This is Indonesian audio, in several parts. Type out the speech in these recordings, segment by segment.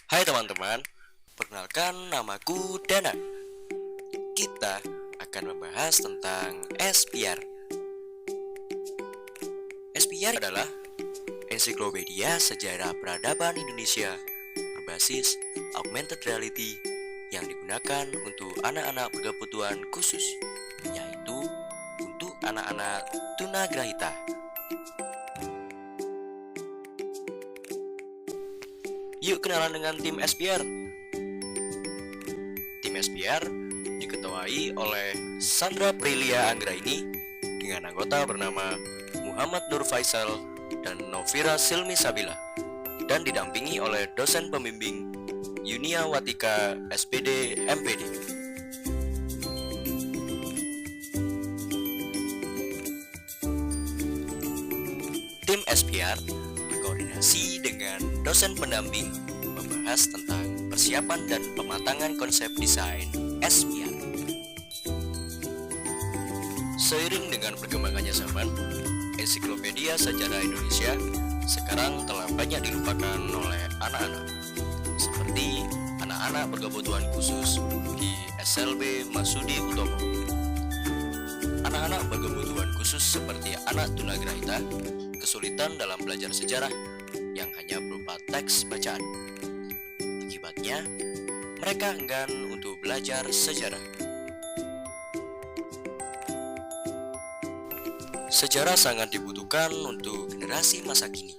Hai teman-teman, perkenalkan namaku Dana. Kita akan membahas tentang SPR. SPR adalah Ensiklopedia Sejarah Peradaban Indonesia berbasis augmented reality yang digunakan untuk anak-anak berkebutuhan khusus, yaitu untuk anak-anak tunagrahita. Yuk kenalan dengan tim SPR. Tim SPR diketuai oleh Sandra Prilia Anggraini dengan anggota bernama Muhammad Nur Faisal dan Novira Silmi Sabila, dan didampingi oleh dosen pembimbing Yunia Watika SPD MPD. Tim SPR berkoordinasi dengan dosen pendamping membahas tentang persiapan dan pematangan konsep desain SPR. Seiring dengan perkembangannya zaman, Ensiklopedia Sejarah Indonesia sekarang telah banyak dilupakan oleh anak-anak, seperti anak-anak berkebutuhan khusus di SLB Masudi Utomo. Anak-anak berkebutuhan khusus seperti anak tunagrahita kesulitan dalam belajar sejarah yang hanya berupa teks bacaan. Akibatnya, mereka enggan untuk belajar sejarah. Sejarah sangat dibutuhkan untuk generasi masa kini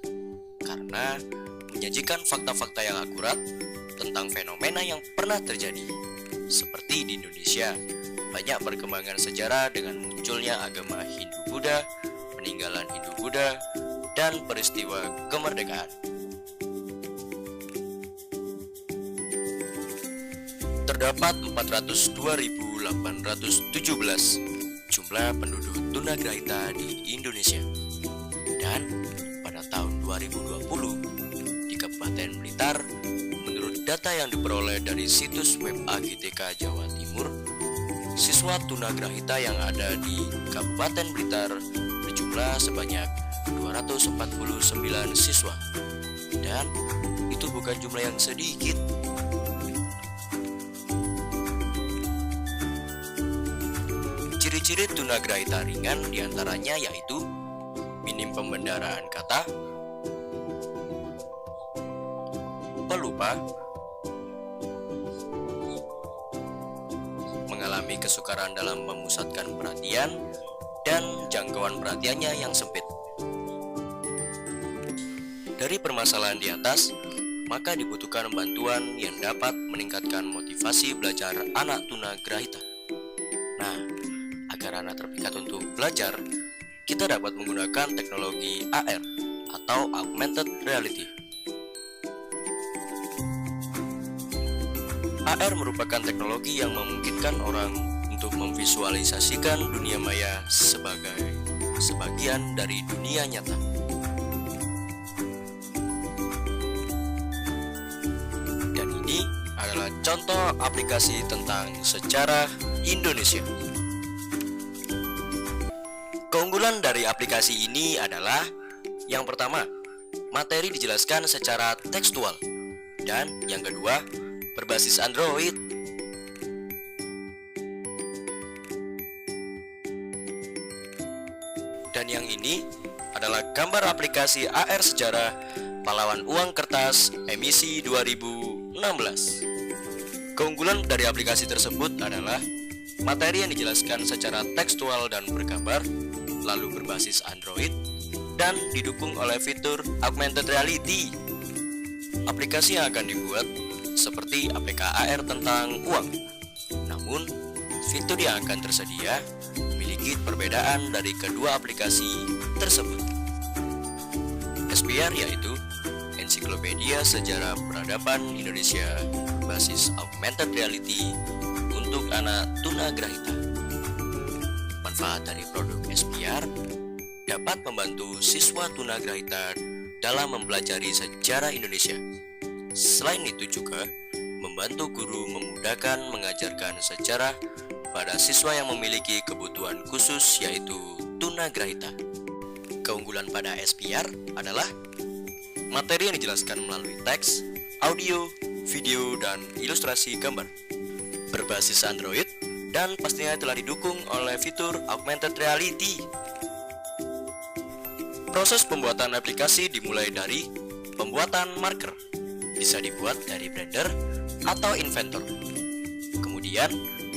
karena menyajikan fakta-fakta yang akurat tentang fenomena yang pernah terjadi. Seperti di Indonesia, banyak perkembangan sejarah dengan munculnya agama Hindu-Buddha, peninggalan Hindu-Buddha, dan peristiwa kemerdekaan. Terdapat 402.817 jumlah penduduk tunagrahita di Indonesia. Dan pada tahun 2020 di Kabupaten Blitar, menurut data yang diperoleh dari situs web AGTK Jawa Timur, siswa tunagrahita yang ada di Kabupaten Blitar berjumlah sebanyak 249 siswa. Dan itu bukan jumlah yang sedikit. Ciri-ciri tunagrahita ringan diantaranya yaitu minim pembendaraan kata, pelupa, mengalami kesukaran dalam memusatkan perhatian, dan jangkauan perhatiannya yang sempit. Dari permasalahan di atas, maka dibutuhkan bantuan yang dapat meningkatkan motivasi belajar anak tunagrahita. Nah, agar anak terpikat untuk belajar, kita dapat menggunakan teknologi AR atau Augmented Reality. AR merupakan teknologi yang memungkinkan orang untuk memvisualisasikan dunia maya sebagai sebagian dari dunia nyata. Dan ini adalah contoh aplikasi tentang sejarah Indonesia. Keunggulan dari aplikasi ini adalah yang pertama, materi dijelaskan secara tekstual, dan yang kedua, berbasis Android. Dan yang ini adalah gambar aplikasi AR Sejarah Pahlawan Uang Kertas emisi 2016. Keunggulan dari aplikasi tersebut adalah materi yang dijelaskan secara tekstual dan bergambar, lalu berbasis Android, dan didukung oleh fitur Augmented Reality. Aplikasi yang akan dibuat seperti APK AR tentang uang. Namun, fitur yang akan tersedia memiliki perbedaan dari kedua aplikasi tersebut. SPR yaitu Ensiklopedia Sejarah Peradaban Indonesia basis Augmented Reality untuk anak tunagrahita. Manfaat dari produk SPR dapat membantu siswa tunagrahita dalam mempelajari sejarah Indonesia. Selain itu juga membantu guru memudahkan mengajarkan sejarah pada siswa yang memiliki kebutuhan khusus yaitu tunagrahita. Keunggulan pada SPR adalah materi yang dijelaskan melalui teks, audio, video, dan ilustrasi gambar. Berbasis Android dan pastinya telah didukung oleh fitur augmented reality. Proses pembuatan aplikasi dimulai dari pembuatan marker. Bisa dibuat dari Blender atau Inventor. Kemudian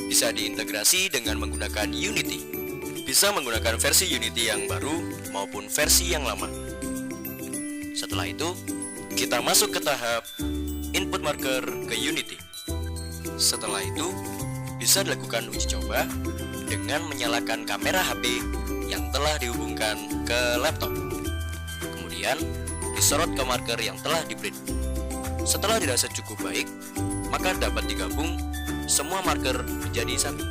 bisa diintegrasi dengan menggunakan Unity. Bisa menggunakan versi Unity yang baru maupun versi yang lama. Setelah itu, kita masuk ke tahap input marker ke Unity. Setelah itu, bisa dilakukan uji coba dengan menyalakan kamera HP yang telah dihubungkan ke laptop. Kemudian, disorot ke marker yang telah di-print. Setelah dirasa cukup baik, maka dapat digabung semua marker menjadi satu.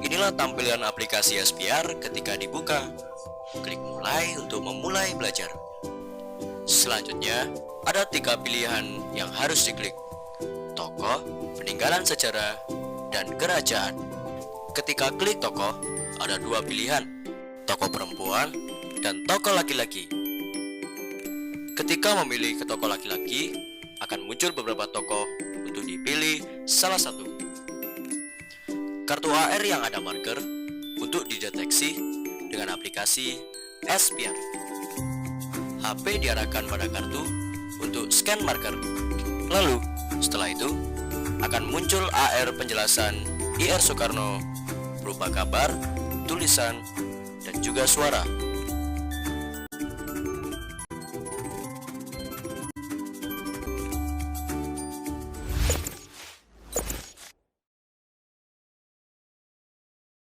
Inilah tampilan aplikasi SPR ketika dibuka. Klik mulai untuk memulai belajar. Selanjutnya, ada 3 pilihan yang harus diklik: tokoh, peninggalan sejarah, dan kerajaan. Ketika klik tokoh, ada 2 pilihan: tokoh perempuan dan tokoh laki-laki. Ketika memilih ke tokoh laki-laki, akan muncul beberapa tokoh untuk dipilih salah satu. Kartu AR yang ada marker untuk dideteksi dengan aplikasi SPR. HP diarahkan pada kartu untuk scan marker. Lalu, setelah itu, akan muncul AR penjelasan IR Soekarno berupa gambar, tulisan, dan juga suara.